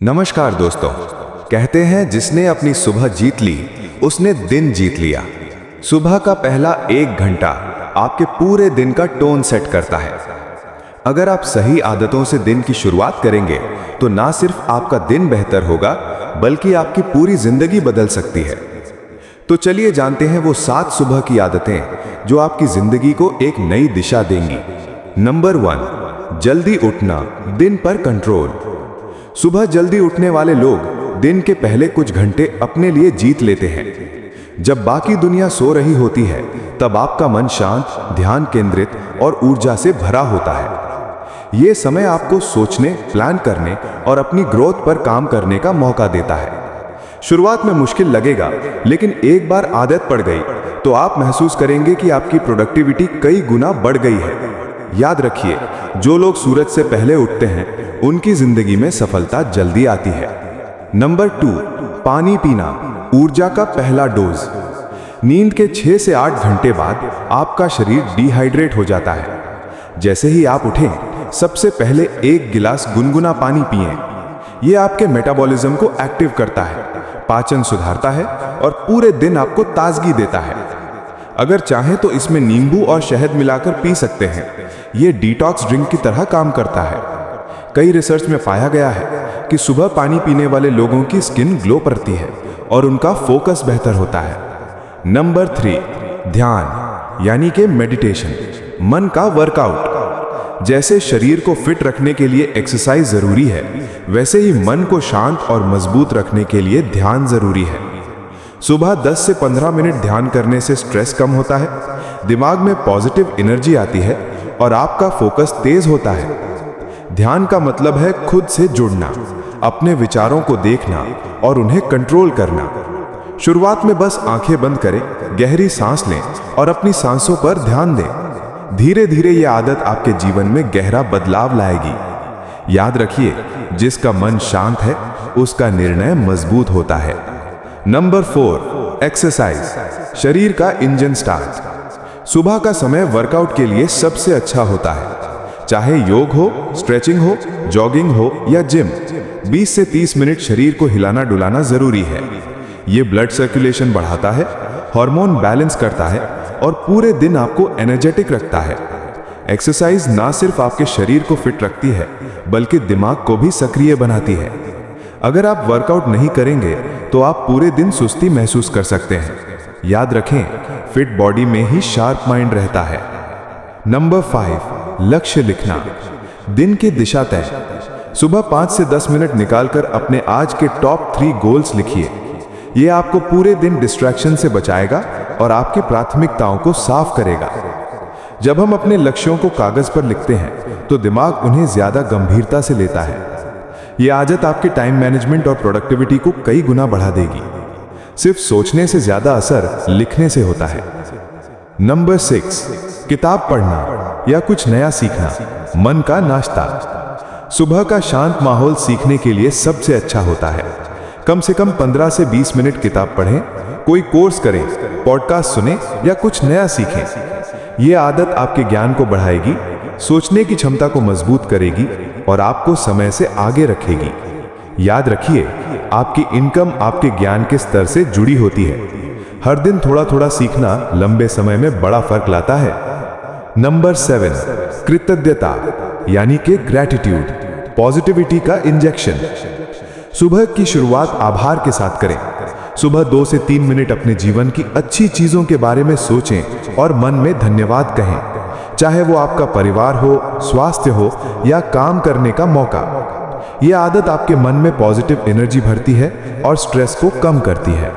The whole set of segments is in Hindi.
नमस्कार दोस्तों। कहते हैं जिसने अपनी सुबह जीत ली उसने दिन जीत लिया। सुबह का पहला 1 घंटा आपके पूरे दिन का टोन सेट करता है। अगर आप सही आदतों से दिन की शुरुआत करेंगे तो ना सिर्फ आपका दिन बेहतर होगा बल्कि आपकी पूरी जिंदगी बदल सकती है। तो चलिए जानते हैं वो 7 सुबह की आदतें जो आपकी जिंदगी को एक नई दिशा देंगी। नंबर 1, जल्दी उठना, दिन पर कंट्रोल। सुबह जल्दी उठने वाले लोग दिन के पहले कुछ घंटे अपने लिए जीत लेते हैं। जब बाकी दुनिया सो रही होती है तब आपका मन शांत, ध्यान केंद्रित और ऊर्जा से भरा होता है। यह समय आपको सोचने, प्लान करने और अपनी ग्रोथ पर काम करने का मौका देता है। शुरुआत में मुश्किल लगेगा, लेकिन एक बार आदत पड़ गई तो आप महसूस करेंगे कि आपकी प्रोडक्टिविटी कई गुना बढ़ गई है। याद रखिए, जो लोग सूरज से पहले उठते हैं उनकी जिंदगी में सफलता जल्दी आती है। नंबर 2, पानी पीना, ऊर्जा का पहला डोज। नींद के 6 से 8 घंटे बाद आपका शरीर डिहाइड्रेट हो जाता है। जैसे ही आप उठें, सबसे पहले 1 गिलास गुनगुना पानी पिएं। यह आपके मेटाबॉलिज्म को एक्टिव करता है, पाचन सुधारता है और पूरे दिन आपको ताजगी देता है। अगर चाहें तो इसमें नींबू और शहद मिलाकर पी सकते हैं। यह डिटॉक्स ड्रिंक की तरह काम करता है। कई रिसर्च में पाया गया है कि सुबह पानी पीने वाले लोगों की स्किन ग्लो करती है और उनका फोकस बेहतर होता है। नंबर 3, ध्यान यानी कि मेडिटेशन, मन का वर्कआउट। जैसे शरीर को फिट रखने के लिए एक्सरसाइज जरूरी है, वैसे ही मन को शांत और मजबूत रखने के लिए ध्यान जरूरी है। सुबह 10 से 15 मिनट ध्यान करने से स्ट्रेस कम होता है, दिमाग में पॉजिटिव एनर्जी आती है और आपका फोकस तेज होता है। ध्यान का मतलब है खुद से जुड़ना, अपने विचारों को देखना और उन्हें कंट्रोल करना। शुरुआत में बस आंखें बंद करें, गहरी सांस लें और अपनी सांसों पर ध्यान दें। धीरे धीरे यह आदत आपके जीवन में गहरा बदलाव लाएगी। याद रखिए, जिसका मन शांत है उसका निर्णय मजबूत होता है। नंबर 4, एक्सरसाइज, शरीर का इंजन स्टार्ट। सुबह का समय वर्कआउट के लिए सबसे अच्छा होता है। चाहे योग हो, स्ट्रेचिंग हो, जॉगिंग हो या जिम, 20 से 30 मिनट शरीर को हिलाना डुलाना जरूरी है। यह ब्लड सर्कुलेशन बढ़ाता है, हार्मोन बैलेंस करता है और पूरे दिन आपको एनर्जेटिक रखता है। एक्सरसाइज ना सिर्फ आपके शरीर को फिट रखती है बल्कि दिमाग को भी सक्रिय बनाती है। अगर आप वर्कआउट नहीं करेंगे तो आप पूरे दिन सुस्ती महसूस कर सकते हैं। याद रखें, फिट बॉडी में ही शार्प माइंड रहता है। नंबर 5, लक्ष्य लिखना, दिन की दिशा तय। सुबह 5 से 10 मिनट निकालकर अपने आज के टॉप 3 गोल्स लिखिए। यह आपको पूरे दिन डिस्ट्रैक्शन से बचाएगा और आपकी प्राथमिकताओं को साफ करेगा। जब हम अपने लक्ष्यों को कागज पर लिखते हैं तो दिमाग उन्हें ज्यादा गंभीरता से लेता है। यह आदत आपके टाइम मैनेजमेंट और प्रोडक्टिविटी को कई गुना बढ़ा देगी। सिर्फ सोचने से ज्यादा असर लिखने से होता है। नंबर 6, किताब पढ़ना या कुछ नया सीखना, मन का नाश्ता। सुबह का शांत माहौल सीखने के लिए सबसे अच्छा होता है। कम से कम 15 से 20 मिनट किताब पढ़ें, कोई कोर्स करें, पॉडकास्ट सुने या कुछ नया सीखें। यह आदत आपके ज्ञान को बढ़ाएगी, सोचने की क्षमता को मजबूत करेगी और आपको समय से आगे रखेगी। याद रखिए, आपकी इनकम आपके ज्ञान के स्तर से जुड़ी होती है। हर दिन थोड़ा थोड़ा सीखना लंबे समय में बड़ा फर्क लाता है। नंबर 7, कृतज्ञता यानी कि ग्रैटिट्यूड, पॉजिटिविटी का इंजेक्शन। सुबह की शुरुआत आभार के साथ करें। सुबह 2 से 3 मिनट अपने जीवन की अच्छी चीजों के बारे में सोचें और मन में धन्यवाद कहें, चाहे वो आपका परिवार हो, स्वास्थ्य हो या काम करने का मौका। यह आदत आपके मन में पॉजिटिव एनर्जी भरती है और स्ट्रेस को कम करती है।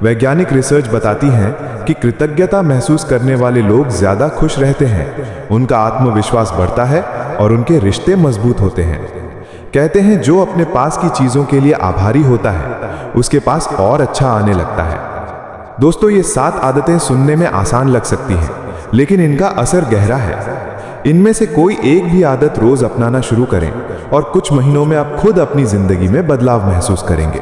वैज्ञानिक रिसर्च बताती है कि कृतज्ञता महसूस करने वाले लोग ज्यादा खुश रहते हैं, उनका आत्मविश्वास बढ़ता है और उनके रिश्ते मजबूत होते हैं। कहते हैं जो अपने पास की चीजों के लिए आभारी होता है उसके पास और अच्छा आने लगता है। दोस्तों, ये 7 आदतें सुनने में आसान लग सकती हैं, लेकिन इनका असर गहरा है। इनमें से कोई एक भी आदत रोज अपनाना शुरू करें और कुछ महीनों में आप खुद अपनी जिंदगी में बदलाव महसूस करेंगे।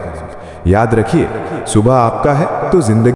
याद रखिए, सुबह आपका है तो जिंदगी